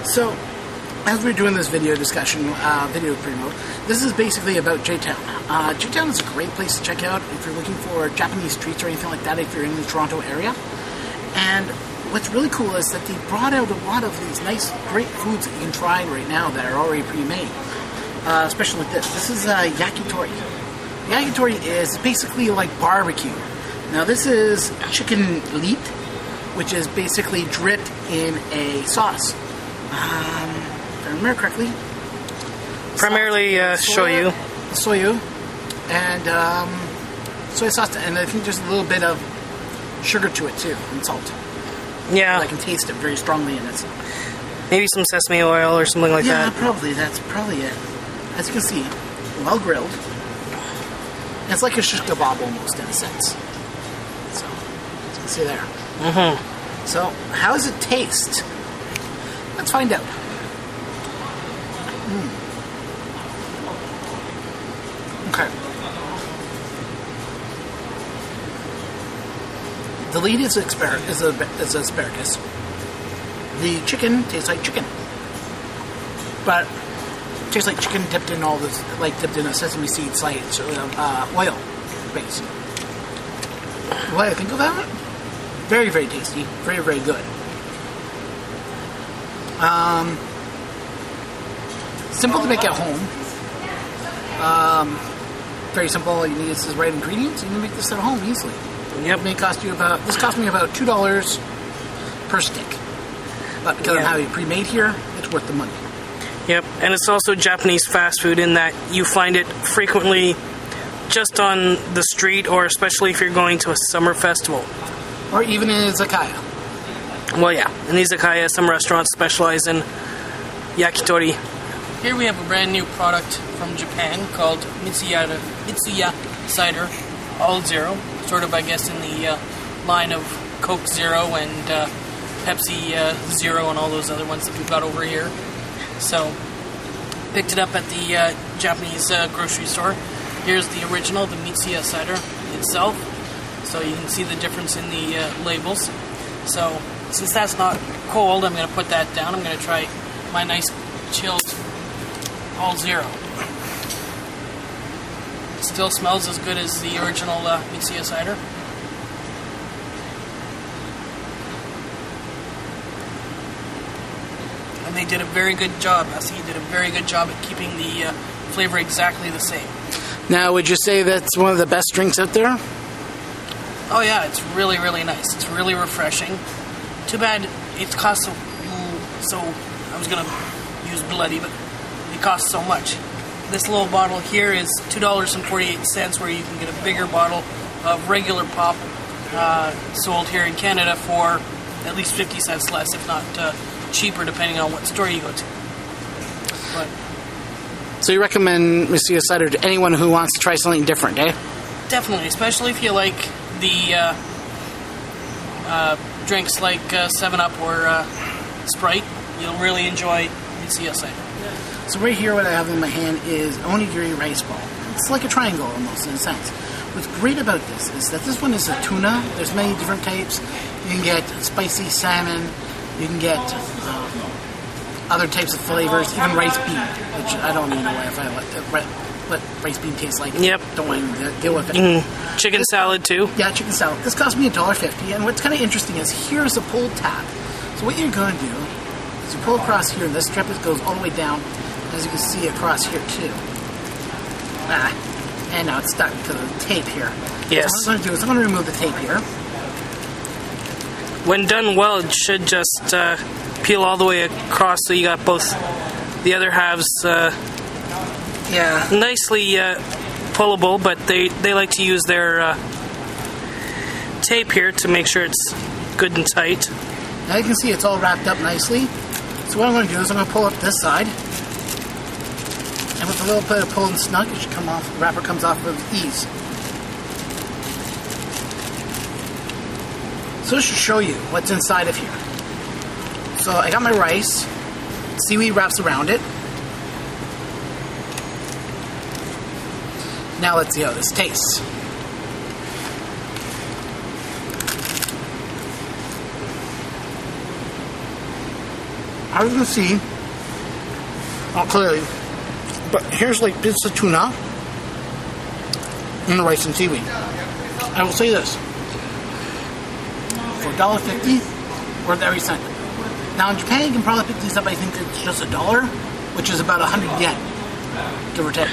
So, as we're doing this video discussion, video primo, this is basically about J-Town. J-Town is a great place to check out if you're looking for Japanese treats or anything like that if you're in the Toronto area. And what's really cool is that they brought out a lot of these nice, great foods that you can try right now that are already pre-made. Especially like this. This is yakitori. Yakitori is basically like barbecue. Now this is chicken leet, which is basically dripped in a sauce. If I remember correctly. Primarily shoyu. Soyu. And soy sauce, and I think there's a little bit of sugar to it too, and salt. Yeah. I can taste it very strongly in it. Maybe some sesame oil or something like that. Yeah, probably. That's probably it. As you can see, well grilled. And it's like a shish kebab almost in a sense. So, as you can see there. Mm-hmm. So, how does it taste? Let's find out. Okay. The lead is asparagus. The chicken tastes like chicken, but it tastes like chicken dipped in all this, like dipped in a sesame seed slice, oil base. What do I think of that? Very, very tasty. Very, very good. Simple to make at home. Very simple. All you need is the right ingredients. You can make this at home easily. Yep. This cost me about $2 per stick. But because of how you pre-made here, it's worth the money. Yep, and it's also Japanese fast food in that you find it frequently just on the street, or especially if you're going to a summer festival. Or even in a izakaya. Well, yeah, in izakaya, some restaurants specialize in yakitori. Here we have a brand new product from Japan called Mitsuya Cider All Zero. Sort of, I guess, in the line of Coke Zero and Pepsi Zero and all those other ones that we've got over here. So, picked it up at the Japanese grocery store. Here's the original, the Mitsuya cider itself. So you can see the difference in the labels. So, since that's not cold, I'm going to put that down. I'm going to try my nice chilled All Zero. It still smells as good as the original Mitsuya cider. And they did a very good job. He did a very good job at keeping the flavor exactly the same. Now, would you say that's one of the best drinks out there? Oh yeah, it's really, really nice. It's really refreshing. Too bad it costs so I was going to use bloody, but it costs so much. This little bottle here is $2.48, where you can get a bigger bottle of regular pop sold here in Canada for at least 50 cents less, if not cheaper, depending on what store you go to. But so you recommend Mitsuya cider to anyone who wants to try something different, eh? Definitely, especially if you like the drinks like 7-Up or Sprite. You'll really enjoy Mitsuya cider. So right here, what I have in my hand is onigiri rice ball. It's like a triangle almost, in a sense. What's great about this is that this one is a tuna. There's many different types. You can get spicy salmon. You can get other types of flavors, even rice bean, which I don't even know if I like what rice bean tastes like. Yep. Don't want to deal with it. Chicken salad, too. Yeah, chicken salad. This cost me $1.50, and what's kind of interesting is here's a pull tab. So what you're going to do is you pull across here, and this strip goes all the way down, as you can see across here, too. And now it's stuck because of the tape here. Yes. So what I'm going to do is I'm going to remove the tape here. When done well, it should just peel all the way across, so you got both the other halves nicely pullable, but they like to use their tape here to make sure it's good and tight. Now you can see it's all wrapped up nicely. So what I'm going to do is I'm going to pull up this side. And with a little bit of pull and snug, it should come off. The wrapper comes off with ease. So this should show you what's inside of here. So I got my rice. Seaweed wraps around it. Now let's see how this tastes. as you can see, not clearly, but here's like bits of tuna and the rice and seaweed. I will say this, for $1.50, worth every cent. Now in Japan, you can probably pick these up, I think it's just $1, which is about 100 yen, give or take.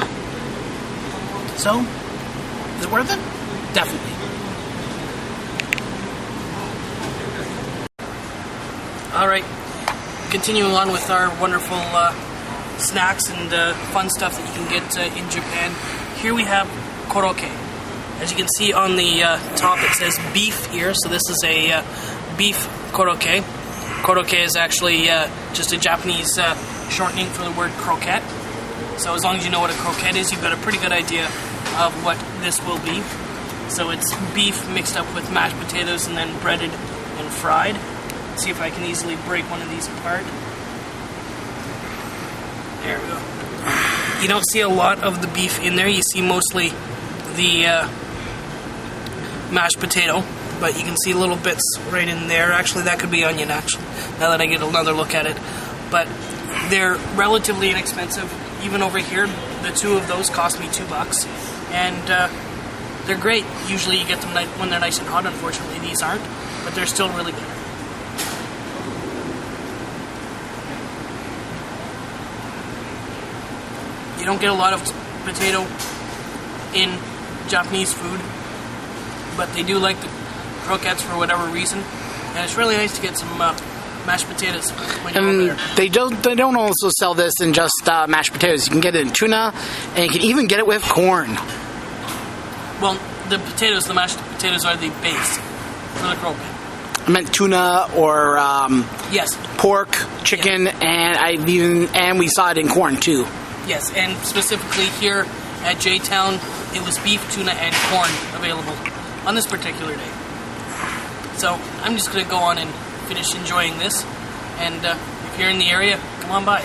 So, is it worth it? Definitely. Alright, continuing on with our wonderful snacks and fun stuff that you can get in Japan. Here we have koroke. As you can see on the top, it says beef here, so this is a beef koroke. Koroke is actually just a Japanese shortening for the word croquette. So as long as you know what a croquette is, you've got a pretty good idea of what this will be. So it's beef mixed up with mashed potatoes and then breaded and fried. Let's see if I can easily break one of these apart. There we go. You don't see a lot of the beef in there. You see mostly the mashed potato, but you can see little bits right in there. Actually, that could be onion, actually, now that I get another look at it. But they're relatively inexpensive. Even over here, the two of those cost me $2. And they're great. Usually you get them when they're nice and hot. Unfortunately, these aren't, but they're still really good. You don't get a lot of potato in Japanese food, but they do like the croquettes for whatever reason, and it's really nice to get some mashed potatoes when you're over there. They don't also sell this in just mashed potatoes. You can get it in tuna, and you can even get it with corn. Well, the mashed potatoes are the base for the croquette. I meant tuna or yes, pork, chicken, yeah. and we saw it in corn too. Yes, and specifically here at J-Town, it was beef, tuna, and corn available on this particular day. So I'm just going to go on and finish enjoying this, and if you're in the area, come on by.